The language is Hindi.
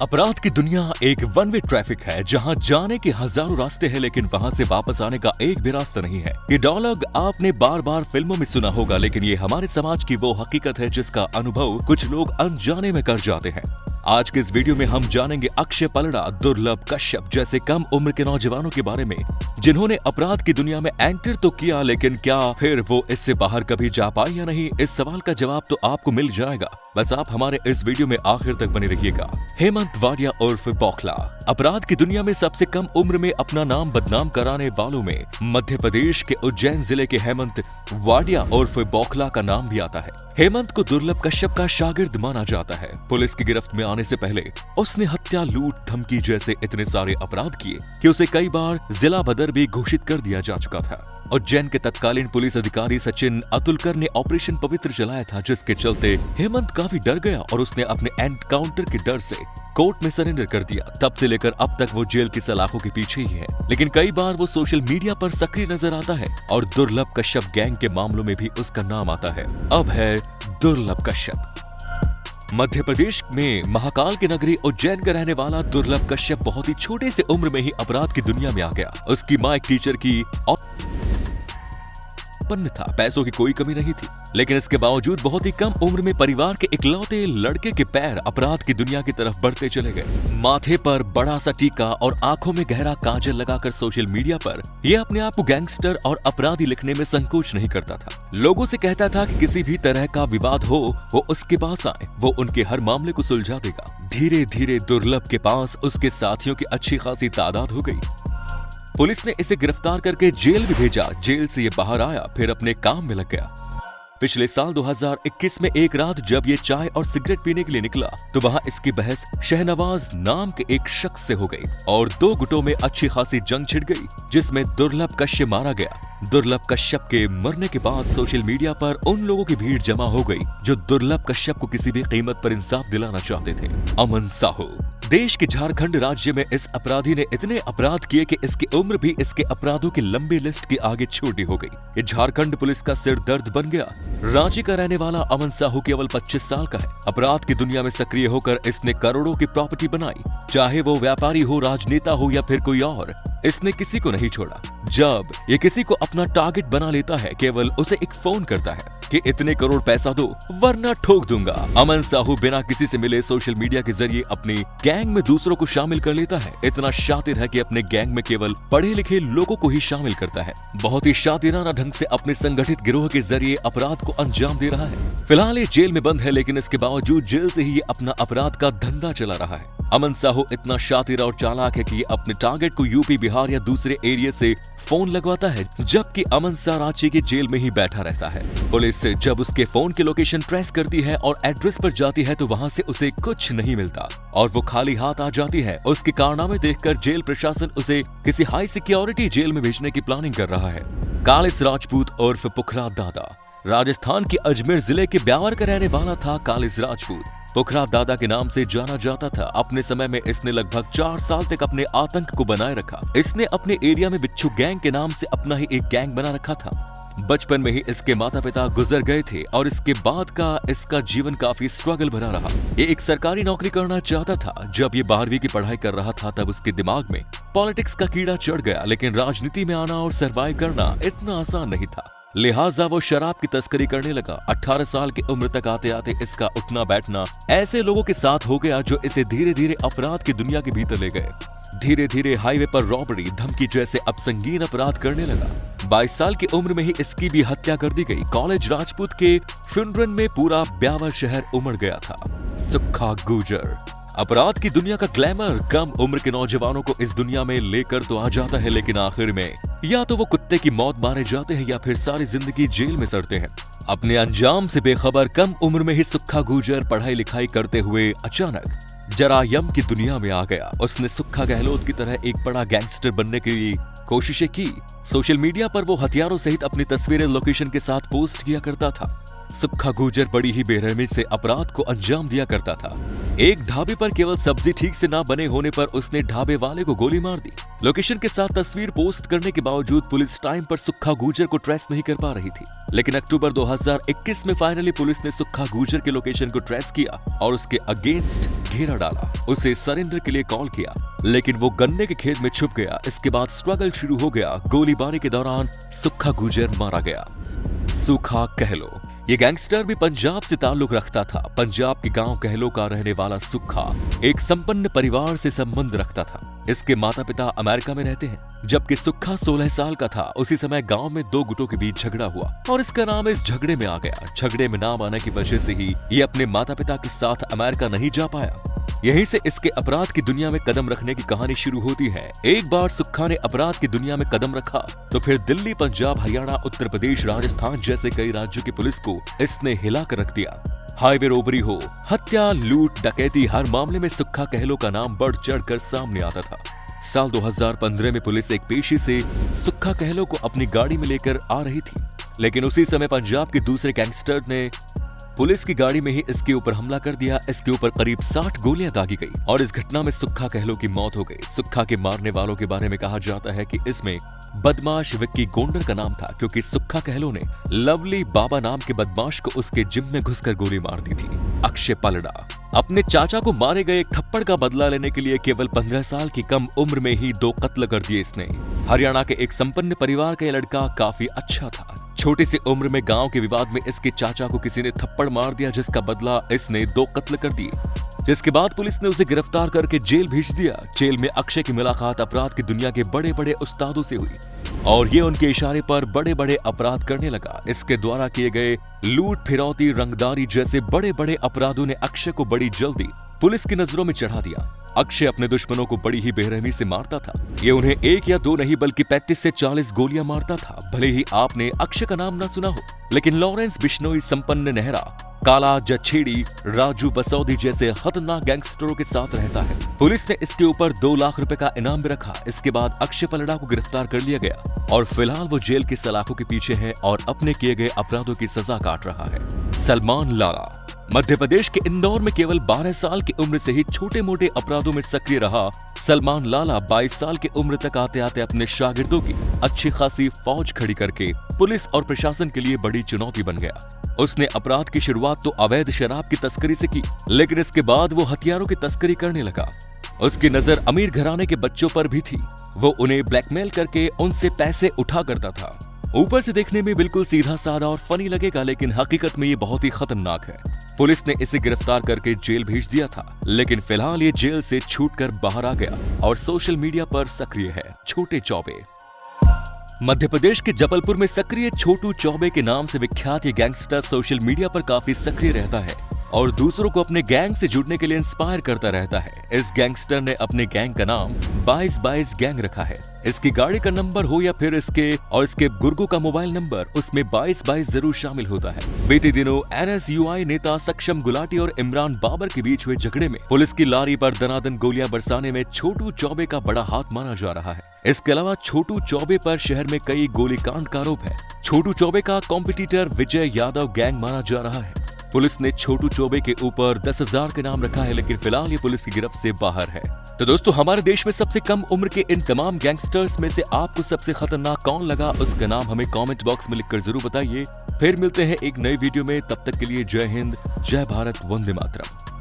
अपराध की दुनिया एक वन वे ट्रैफिक है जहां जाने के हजारों रास्ते हैं, लेकिन वहां से वापस आने का एक भी रास्ता नहीं है। ये डायलॉग आपने बार बार फिल्मों में सुना होगा, लेकिन ये हमारे समाज की वो हकीकत है जिसका अनुभव कुछ लोग अनजाने में कर जाते हैं। आज के इस वीडियो में हम जानेंगे अक्षय पलड़ा, दुर्लभ कश्यप जैसे कम उम्र के नौजवानों के बारे में जिन्होंने अपराध की दुनिया में एंटर तो किया, लेकिन क्या फिर वो इससे बाहर कभी जा पाए या नहीं, इस सवाल का जवाब तो आपको मिल जाएगा। बस आप हमारे इस वीडियो में आखिर तक बने रहिएगा। हेमंत वाडिया उर्फ बौखला अपराध की दुनिया में सबसे कम उम्र में अपना नाम बदनाम कराने वालों में मध्य प्रदेश के उज्जैन जिले के हेमंत वाडिया उर्फ बौखला का नाम भी आता है। हेमंत को दुर्लभ कश्यप का शागिर्द माना जाता है। पुलिस की गिरफ्त में आने से पहले उसने हत्या, लूट, धमकी जैसे इतने सारे अपराध किए कि उसे कई बार जिला बदर भी घोषित कर दिया जा चुका था। उज्जैन के तत्कालीन पुलिस अधिकारी सचिन अतुलकर ने ऑपरेशन पवित्र चलाया था, जिसके चलते हेमंत काफी डर गया और उसने अपने एनकाउंटर के डर से कोर्ट में सरेंडर कर दिया। तब से लेकर अब तक वो जेल की सलाखों के पीछे ही है, लेकिन कई बार वो सोशल मीडिया पर सक्रिय नजर आता है और दुर्लभ कश्यप गैंग के मामलों में भी उसका नाम आता है। अब है दुर्लभ कश्यप। मध्य प्रदेश में महाकाल की नगरी उज्जैन का रहने वाला दुर्लभ कश्यप बहुत ही छोटे से उम्र में ही अपराध की दुनिया में आ गया। उसकी मां एक टीचर की था, पैसों की कोई कमी नहीं थी, लेकिन इसके बावजूद बहुत ही कम उम्र में परिवार के इकलौते लड़के के पैर अपराध की दुनिया की तरफ बढ़ते चले गए। माथे पर बड़ा सा टीका और आंखों में गहरा काजल लगाकर सोशल मीडिया पर यह अपने आप को गैंगस्टर और अपराधी लिखने में संकोच नहीं करता था। लोगों से कहता था कि किसी भी तरह का विवाद हो वो उसके पास आए, वो उनके हर मामले को सुलझा देगा। धीरे धीरे दुर्लभ के पास उसके साथियों की अच्छी खासी तादाद हो गई। पुलिस ने इसे गिरफ्तार करके जेल भी भेजा। जेल से ये बाहर आया, फिर अपने काम में लग गया। पिछले साल 2021 में एक रात जब ये चाय और सिगरेट पीने के लिए निकला तो वहां इसकी बहस शहनवाज नाम के एक शख्स से हो गई और दो गुटों में अच्छी खासी जंग छिड़ गई, जिसमें दुर्लभ कश्यप मारा गया। दुर्लभ कश्यप के मरने के बाद सोशल मीडिया पर उन लोगों की भीड़ जमा हो गई जो दुर्लभ कश्यप को किसी भी कीमत पर इंसाफ दिलाना चाहते थे। अमन साहू देश के झारखंड राज्य में इस अपराधी ने इतने अपराध किए कि इसकी उम्र भी इसके अपराधों की लंबी लिस्ट के आगे छोटी हो गई। ये झारखंड पुलिस का सिर दर्द बन गया। रांची का रहने वाला अमन साहू केवल 25 साल का है। अपराध की दुनिया में सक्रिय होकर इसने करोड़ों की प्रॉपर्टी बनाई, चाहे वो व्यापारी हो, राजनेता हो या फिर कोई और। इसने किसी को नहीं छोड़ा। जब ये किसी को अपना टारगेट बना लेता है, केवल उसे एक फोन करता है कि इतने करोड़ पैसा दो वरना ठोक दूंगा। अमन साहू बिना किसी से मिले सोशल मीडिया के जरिए अपनी गैंग में दूसरों को शामिल कर लेता है। इतना शातिर है कि अपने गैंग में केवल पढ़े लिखे लोगों को ही शामिल करता है। बहुत ही शातिराना ढंग से अपने संगठित गिरोह के जरिए अपराध को अंजाम दे रहा है। फिलहाल ये जेल में बंद है, लेकिन इसके बावजूद जेल से ही ये अपना अपराध का धंधा चला रहा है। अमन साहू इतना शातिर और चालाक है कि ये अपने टारगेट को यूपी, बिहार या दूसरे एरिया से फोन लगवाता है, जबकि अमन शाह रांची की जेल में ही बैठा रहता है। पुलिस जब उसके फोन की लोकेशन ट्रेस करती है और एड्रेस पर जाती है तो वहां से उसे कुछ नहीं मिलता और वो खाली हाथ आ जाती है। उसके कारनामे देखकर जेल प्रशासन उसे किसी हाई सिक्योरिटी जेल में भेजने की प्लानिंग कर रहा है। कालिस राजपूत उर्फ पुखरा दादा राजस्थान के अजमेर जिले के ब्यावर का रहने वाला था। कालिस राजपूत पुखरा दादा के नाम से जाना जाता था। अपने समय में इसने लगभग 4 साल तक अपने आतंक को बनाए रखा। इसने अपने एरिया में बिच्छू गैंग के नाम से अपना ही एक गैंग बना रखा था। बचपन में ही इसके माता पिता गुजर गए थे और इसके बाद का इसका जीवन काफी स्ट्रगल भरा रहा। ये एक सरकारी नौकरी करना चाहता था। जब ये 12वीं की पढ़ाई कर रहा था तब उसके दिमाग में पॉलिटिक्स का कीड़ा चढ़ गया, लेकिन राजनीति में आना और सर्वाइव करना इतना आसान नहीं था। लिहाजा वो शराब की तस्करी करने लगा। 18 साल की उम्र तक आते आते इसका उठना बैठना ऐसे लोगों के साथ हो गया जो इसे धीरे धीरे अपराध की दुनिया के भीतर ले गए। धीरे धीरे हाईवे पर रॉबरी, धमकी जैसे अब संगीन अपराध करने लगा। 22 साल की उम्र में ही इसकी भी हत्या कर दी गई। कॉलेज राजपूत के फ्यूनरन में पूरा ब्यावर शहर उमड़ गया था। सुक्खा गुर्जर अपराध की दुनिया का ग्लैमर कम उम्र के नौजवानों को इस दुनिया में लेकर तो आ जाता है, लेकिन आखिर में या तो वो कुत्ते की मौत मारे जाते हैं या फिर सारी जिंदगी जेल में सड़ते हैं। अपने अंजाम से बेखबर कम उम्र में ही सुक्खा गुर्जर पढ़ाई लिखाई करते हुए अचानक जरायम की दुनिया में आ गया। उसने सुक्खा गहलोत की तरह एक बड़ा गैंगस्टर बनने की कोशिशें की। सोशल मीडिया पर वो हथियारों सहित अपनी तस्वीरें लोकेशन के साथ पोस्ट किया करता था। सुक्खा गुर्जर बड़ी ही बेरहमी से अपराध को अंजाम दिया करता था। एक ढाबे पर केवल सब्जी ठीक से ना बने होने पर उसने ढाबे वाले को गोली मार दी। लोकेशन के साथ तस्वीर पोस्ट करने के बावजूद पुलिस टाइम पर सुक्खा गुर्जर को ट्रेस नहीं कर पा रही थी, लेकिन अक्टूबर 2021 में फाइनली पुलिस ने सुक्खा गुर्जर के लोकेशन को ट्रेस किया और उसके अगेंस्ट घेरा डाला। उसे सरेंडर के लिए कॉल किया, लेकिन वो गन्ने के खेत में छुप गया। इसके बाद स्ट्रगल शुरू हो गया। गोलीबारी के दौरान सुक्खा गुर्जर मारा गया। सूखा कहलो ये गैंगस्टर भी पंजाब से ताल्लुक रखता था। पंजाब के गांव कहलो का रहने वाला सुक्खा एक संपन्न परिवार से संबंध रखता था। इसके माता पिता अमेरिका में रहते हैं। जबकि सुक्खा 16 साल का था, उसी समय गांव में दो गुटों के बीच झगड़ा हुआ और इसका नाम इस झगड़े में आ गया। झगड़े में नाम आने की वजह से ही ये अपने माता पिता के साथ अमेरिका नहीं जा पाया। यहीं से इसके अपराध की दुनिया में कदम रखने की कहानी शुरू होती है। एक बार सुक्खा ने अपराध की दुनिया में कदम रखा तो फिर दिल्ली, पंजाब, हरियाणा, उत्तर प्रदेश, राजस्थान जैसे कई राज्यों की पुलिस को इसने हिला कर रख दिया। हाईवे रोबरी हो, हत्या, लूट, डकैती, हर मामले में सुक्खा कहलो का नाम बढ़ चढ़ कर सामने आता था। साल 2015 में पुलिस एक पेशी से सुक्खा कहलो को अपनी गाड़ी में लेकर आ रही थी, लेकिन उसी समय पंजाब के दूसरे गैंगस्टर ने पुलिस की गाड़ी में ही इसके ऊपर हमला कर दिया। इसके ऊपर करीब 60 गोलियां दागी गई और इस घटना में सुक्खा कहलो की मौत हो गई। सुक्खा के मारने वालों के बारे में कहा जाता है कि इसमें बदमाश विक्की गोंडर का नाम था, क्योंकि सुक्खा कहलो ने लवली बाबा नाम के बदमाश को उसके जिम में घुसकर गोली मार दी थी। अक्षय पलड़ा अपने चाचा को मारे गए एक थप्पड़ का बदला लेने के लिए केवल 15 साल की कम उम्र में ही 2 कत्ल कर दिए इसने। हरियाणा के एक संपन्न परिवार का यह लड़का काफी अच्छा था। छोटी सी उम्र में गांव के विवाद में इसके चाचा को किसी ने थप्पड़ मार दिया, जिसका बदला इसने 2 कत्ल कर दिए, जिसके बाद पुलिस ने उसे गिरफ्तार करके जेल भेज दिया। जेल में अक्षय की मुलाकात अपराध की दुनिया के बड़े बड़े उस्तादों से हुई और ये उनके इशारे पर बड़े बड़े अपराध करने लगा। इसके द्वारा किए गए लूट, फिरौती, रंगदारी जैसे बड़े बड़े अपराधों ने अक्षय को बड़ी जल्दी पुलिस की नजरों में चढ़ा दिया। अक्षय अपने दुश्मनों को बड़ी ही बेरहमी से मारता था। ये उन्हें 1 या 2 नहीं बल्कि 35 से 40 गोलियां मारता था। भले ही आपने अक्षय का नाम ना सुना हो, लेकिन लॉरेंस बिश्नोई, संपन्न नेहरा, काला जछेड़ी, राजू बसौदी जैसे खतरनाक गैंगस्टरों के साथ रहता है। पुलिस ने इसके ऊपर 2 लाख रुपए का इनाम भी रखा। इसके बाद अक्षय पलड़ा को गिरफ्तार कर लिया गया और फिलहाल वो जेल की सलाखों के पीछे है और अपने किए गए अपराधों की सजा काट रहा है। सलमान लाला मध्य प्रदेश के इंदौर में केवल 12 साल की उम्र से ही छोटे मोटे अपराधों में सक्रिय रहा सलमान लाला 22 साल की उम्र तक आते आते अपने शागिर्दों की अच्छी खासी फौज खड़ी करके पुलिस और प्रशासन के लिए बड़ी चुनौती बन गया। उसने अपराध की शुरुआत तो अवैध शराब की तस्करी से की, लेकिन इसके बाद वो हथियारों की तस्करी करने लगा। उसकी नजर अमीर घराने के बच्चों पर भी थी। वो उन्हें ब्लैकमेल करके उनसे पैसे उठा करता था। ऊपर से देखने में बिल्कुल सीधा साधा और फनी लगेगा, लेकिन हकीकत में ये बहुत ही खतरनाक है। पुलिस ने इसे गिरफ्तार करके जेल भेज दिया था, लेकिन फिलहाल ये जेल से छूटकर बाहर आ गया और सोशल मीडिया पर सक्रिय है। छोटे चौबे मध्य प्रदेश के जबलपुर में सक्रिय छोटू चौबे के नाम से विख्यात ये गैंगस्टर सोशल मीडिया पर काफी सक्रिय रहता है और दूसरों को अपने गैंग से जुड़ने के लिए इंस्पायर करता रहता है। इस गैंगस्टर ने अपने गैंग का नाम 2222 गैंग रखा है। इसकी गाड़ी का नंबर हो या फिर इसके गुर्गों का मोबाइल नंबर, उसमें 2222 जरूर शामिल होता है। बीते दिनों NSUI नेता सक्षम गुलाटी और इमरान बाबर के बीच हुए झगड़े में पुलिस की लारी पर दनादन गोलियां बरसाने में छोटू चौबे का बड़ा हाथ माना जा रहा है। इसके अलावा छोटू चौबे पर शहर में कई गोलीकांड का आरोप है। छोटू चौबे का कॉम्पिटिटर विजय यादव गैंग माना जा रहा है। पुलिस ने छोटू चौबे के ऊपर 10,000 के नाम रखा है, लेकिन फिलहाल ये पुलिस की गिरफ्त से बाहर है। तो दोस्तों, हमारे देश में सबसे कम उम्र के इन तमाम गैंगस्टर्स में से आपको सबसे खतरनाक कौन लगा, उसका नाम हमें कमेंट बॉक्स में लिखकर जरूर बताइए। फिर मिलते हैं एक नई वीडियो में, तब तक के लिए जय हिंद, जय भारत, वंदे मातरम।